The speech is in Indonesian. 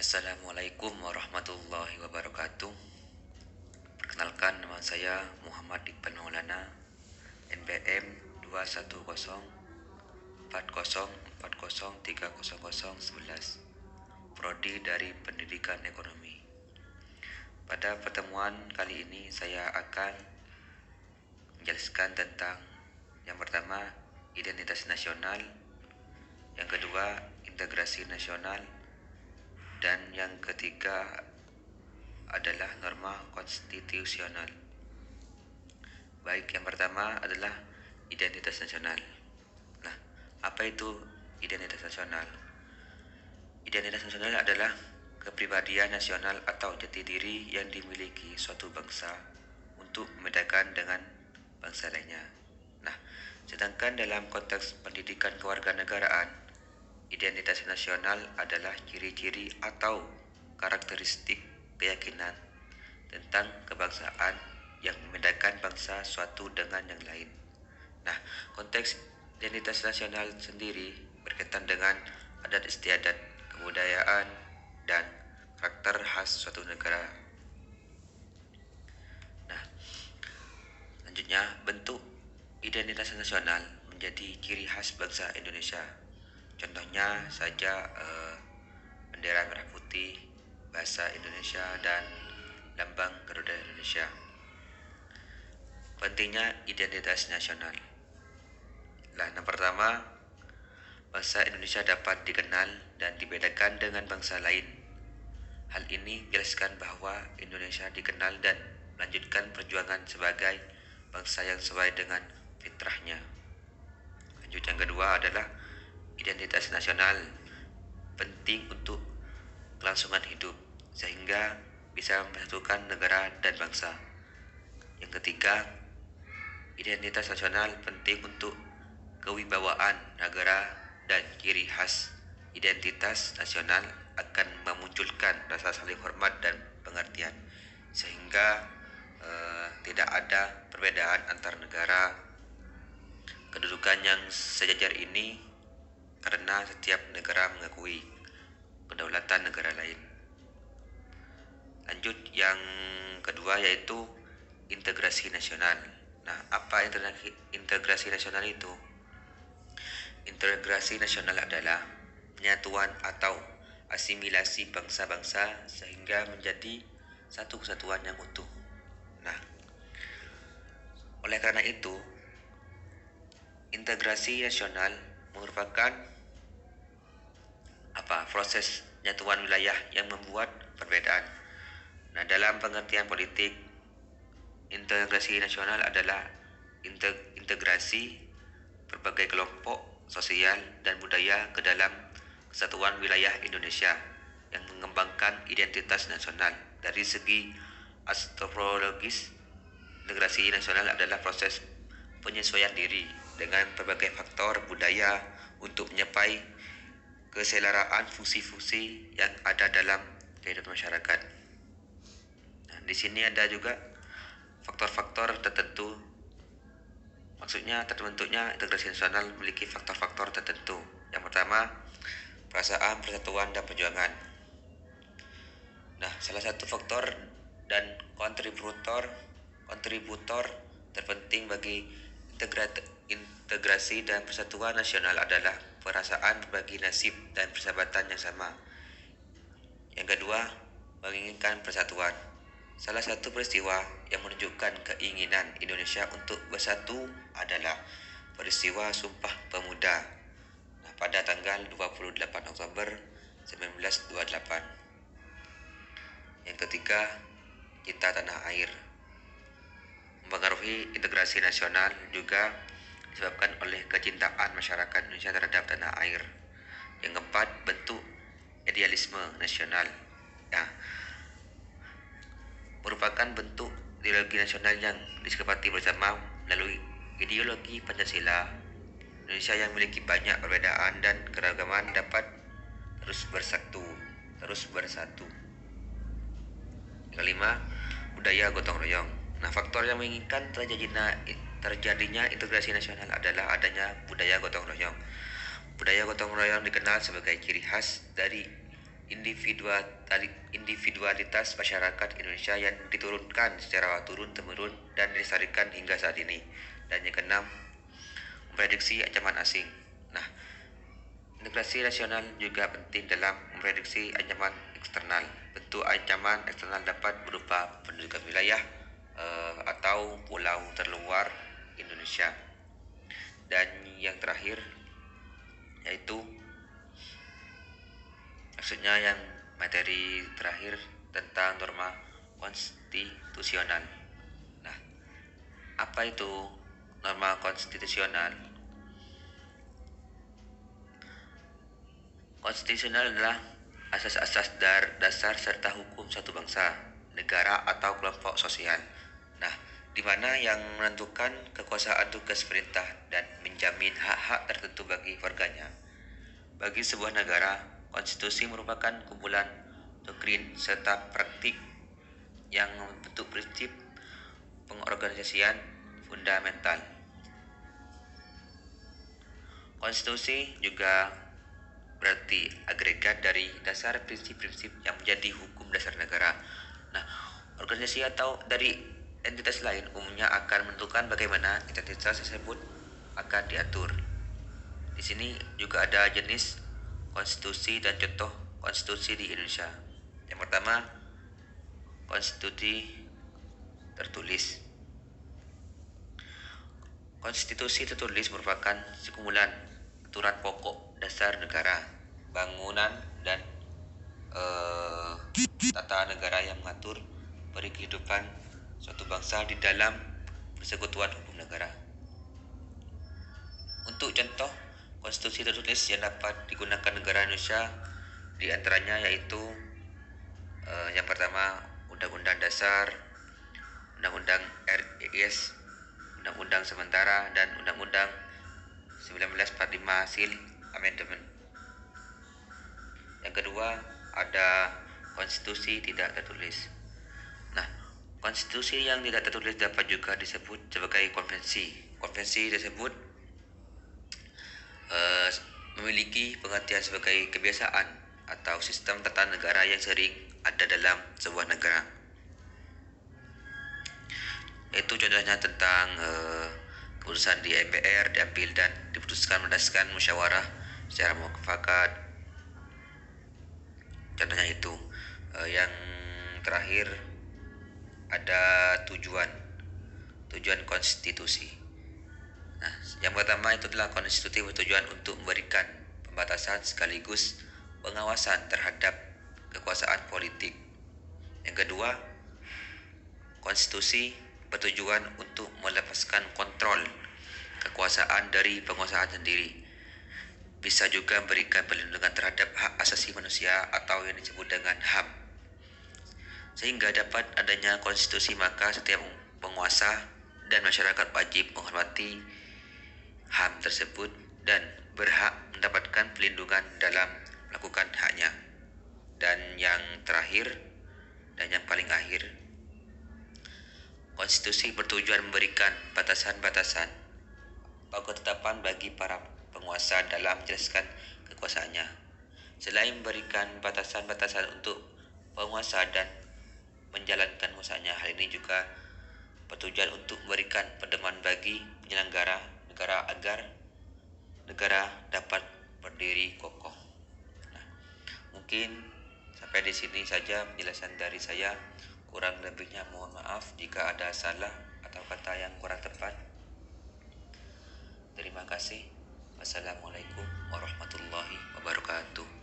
Assalamualaikum warahmatullahi wabarakatuh. Perkenalkan, nama saya Muhammad Iqbal Maulana, NPM 21040403011, Prodi dari Pendidikan Ekonomi. Pada pertemuan kali ini saya akan menjelaskan tentang yang pertama, identitas nasional, yang kedua, integrasi nasional, dan yang ketiga adalah norma konstitusional. Baik, yang pertama adalah identitas nasional. Nah, apa itu identitas nasional? Identitas nasional adalah kepribadian nasional atau jati diri yang dimiliki suatu bangsa untuk membedakan dengan bangsa lainnya. Nah, sedangkan dalam konteks pendidikan kewarganegaraan, identitas nasional adalah ciri-ciri atau karakteristik keyakinan tentang kebangsaan yang membedakan bangsa suatu dengan yang lain. Nah, konteks identitas nasional sendiri berkaitan dengan adat istiadat, kebudayaan, dan karakter khas suatu negara. Nah, selanjutnya, bentuk identitas nasional menjadi ciri khas bangsa Indonesia. Contohnya saja bendera merah putih, bahasa Indonesia, dan lambang Garuda Indonesia. Pentingnya identitas nasional. Yang pertama, bangsa Indonesia dapat dikenal dan dibedakan dengan bangsa lain. Hal ini menjelaskan bahwa Indonesia dikenal dan melanjutkan perjuangan sebagai bangsa yang sesuai dengan fitrahnya. Lanjut, yang kedua adalah identitas nasional penting untuk kelangsungan hidup sehingga bisa mempersatukan negara dan bangsa. Yang ketiga, identitas nasional penting untuk kewibawaan negara dan ciri khas identitas nasional akan memunculkan rasa saling hormat dan pengertian sehingga tidak ada perbedaan antar negara. Kedudukan yang sejajar ini karena setiap negara mengakui kedaulatan negara lain. Lanjut, yang kedua yaitu integrasi nasional. Nah, apa integrasi nasional itu? Integrasi nasional adalah penyatuan atau asimilasi bangsa-bangsa sehingga menjadi satu kesatuan yang utuh. Nah, oleh karena itu, integrasi nasional merupakan proses penyatuan wilayah yang membuat perbedaan. Nah, dalam pengertian politik, integrasi nasional adalah integrasi berbagai kelompok sosial dan budaya ke dalam kesatuan wilayah Indonesia yang mengembangkan identitas nasional. Dari segi antropologis, integrasi nasional adalah proses penyesuaian diri dengan berbagai faktor budaya untuk mencapai keselaraan fungsi-fungsi yang ada dalam kehidupan masyarakat. Nah, di sini ada juga faktor-faktor tertentu. Maksudnya terbentuknya integrasi nasional memiliki faktor-faktor tertentu. Yang pertama, perasaan persatuan dan perjuangan. Nah, salah satu faktor dan kontributor terpenting bagi integrasi dan persatuan nasional adalah perasaan berbagi nasib dan persahabatan yang sama. Yang kedua, menginginkan persatuan. Salah satu peristiwa yang menunjukkan keinginan Indonesia untuk bersatu adalah peristiwa Sumpah Pemuda. Nah, pada tanggal 28 Oktober 1928. Yang ketiga, cinta tanah air. Mempengaruhi integrasi nasional juga disebabkan oleh kecintaan masyarakat Indonesia terhadap tanah air. Yang keempat, bentuk idealisme nasional. Nah, merupakan bentuk ideologi nasional yang disepakati bersama melalui ideologi Pancasila. Indonesia yang memiliki banyak perbedaan dan keragaman dapat terus bersatu. Yang kelima, budaya gotong royong. Nah, faktor yang menginginkan terjadinya integrasi nasional adalah adanya budaya gotong royong. Budaya gotong royong dikenal sebagai ciri khas dari individualitas masyarakat Indonesia yang diturunkan secara turun-temurun dan dilestarikan hingga saat ini. Dan yang keenam, memprediksi ancaman asing. Nah, integrasi nasional juga penting dalam memprediksi ancaman eksternal. Bentuk ancaman eksternal dapat berupa pendudukan wilayah atau pulau terluar Indonesia. Dan yang terakhir yaitu maksudnya yang materi terakhir tentang norma konstitusional. Nah, apa itu norma konstitusional? Konstitusional adalah asas-asas dasar serta hukum suatu bangsa, negara atau kelompok sosial. Nah, di mana yang menentukan kekuasaan tugas perintah dan menjamin hak-hak tertentu bagi warganya. Bagi sebuah negara, konstitusi merupakan kumpulan doktrin serta praktik yang membentuk prinsip pengorganisasian fundamental. Konstitusi juga berarti agregat dari dasar prinsip-prinsip yang menjadi hukum dasar negara. Nah, organisasi atau dari entitas lain umumnya akan menentukan bagaimana entitas tersebut akan diatur. Di sini juga ada jenis konstitusi dan contoh konstitusi di Indonesia. Yang pertama, konstitusi tertulis. Konstitusi tertulis merupakan sekumpulan aturan pokok dasar negara, bangunan dan tata negara yang mengatur kehidupan suatu bangsa di dalam persekutuan hukum negara. Untuk contoh konstitusi tertulis yang dapat digunakan negara Indonesia di antaranya yaitu yang pertama Undang-Undang Dasar, Undang-Undang RIS, Undang-Undang Sementara, dan Undang-Undang 1945 hasil amendement. Yang kedua ada konstitusi tidak tertulis. Nah, konstitusi yang tidak tertulis dapat juga disebut sebagai konvensi. Konvensi tersebut memiliki pengertian sebagai kebiasaan atau sistem tata negara yang sering ada dalam sebuah negara. Itu contohnya tentang keputusan di MPR diambil dan diputuskan berdasarkan musyawarah secara mufakat. Contohnya itu. Yang terakhir ada tujuan konstitusi. Nah, yang pertama itu adalah konstitusi bertujuan untuk memberikan pembatasan sekaligus pengawasan terhadap kekuasaan politik. Yang kedua, konstitusi bertujuan untuk melepaskan kontrol kekuasaan dari penguasaan sendiri. Bisa juga memberikan perlindungan terhadap hak asasi manusia atau yang disebut dengan HAM. Sehingga dapat adanya konstitusi maka setiap penguasa dan masyarakat wajib menghormati HAM tersebut dan berhak mendapatkan perlindungan dalam melakukan haknya. Dan yang terakhir dan yang paling akhir, konstitusi bertujuan memberikan batasan-batasan atau ketetapan bagi para penguasa dalam menjelaskan kekuasaannya. Selain memberikan batasan-batasan untuk penguasa dan menjalankan usahanya, hal ini juga bertujuan untuk memberikan pedoman bagi penyelenggara negara agar negara dapat berdiri kokoh. Nah, mungkin sampai di sini saja penjelasan dari saya. Kurang lebihnya mohon maaf jika ada salah atau kata yang kurang tepat. Terima kasih. Wassalamualaikum warahmatullahi wabarakatuh.